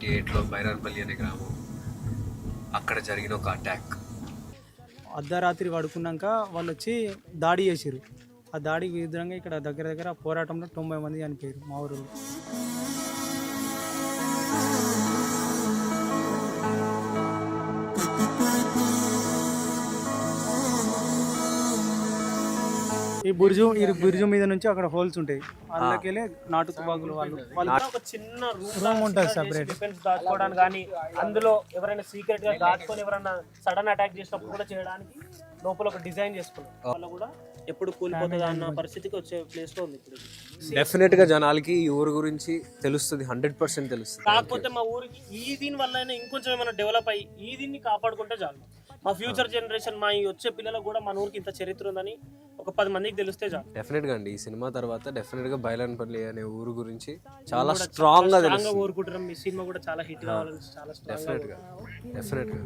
1998లో బైరాన్పల్లి అనే గ్రామం, అక్కడ జరిగిన ఒక అటాక్. అర్ధరాత్రి పడుకున్నాక వాళ్ళు వచ్చి దాడి చేసిరు. ఆ దాడికి విధంగా ఇక్కడ దగ్గర దగ్గర పోరాటంలో 90 మంది చనిపోయారు మా ఊరు. ఈ బుర్జు మీద నుంచి అక్కడ హోల్స్ ఉంటాయి, అందులోకెళ్ళి నాటు తుపాకులు వాళ్ళు ఒక చిన్న రూమ్ ఉంటుంది సెపరేట్. డిఫెన్స్ దాచుకోవడానికి కానీ, అందులో ఎవరైనా సీక్రెట్ గా దాచుకొని ఎవరైనా సడన్ అటాక్ చేసినప్పుడు కూడా చేయడానికి లోపల ఒక డిజైన్ చేసుకున్నారు. వాళ్ళు కూడా ఎప్పుడు కూలిపోతుంది అన్న పరిస్థితికి వచ్చే ప్లేస్ లో ఉంది ఇప్పుడు. డెఫినెట్ గా జనాలకి ఈ ఊరు గురించి తెలుస్తుంది, 100% తెలుస్తుంది. కాకపోతే మా ఊరికి ఈ దీని వల్ల ఇంకొంచెం ఏమైనా డెవలప్ అయ్యి ఈ దీన్ని కాపాడుకుంటే చాలు. మా ఫ్యూచర్ జనరేషన్, మా ఈ వచ్చే పిల్లలకు కూడా మన ఊరికి ఇంత చరిత్ర ఉందని ఒక 10 మందికి తెలిస్తే చాలు. డెఫినెట్ గా అండి, ఈ సినిమా తర్వాత డెఫినెట్ గా బైరాన్పల్లి అనే ఊరు గురించి చాలా స్ట్రాంగ్ గా తెలుస్తుంది. కోరుకుంటున్నాం మీ సినిమా కూడా చాలా హిట్ కావాలని, చాలా స్ట్రాంగ్ గా. డెఫినెట్ గా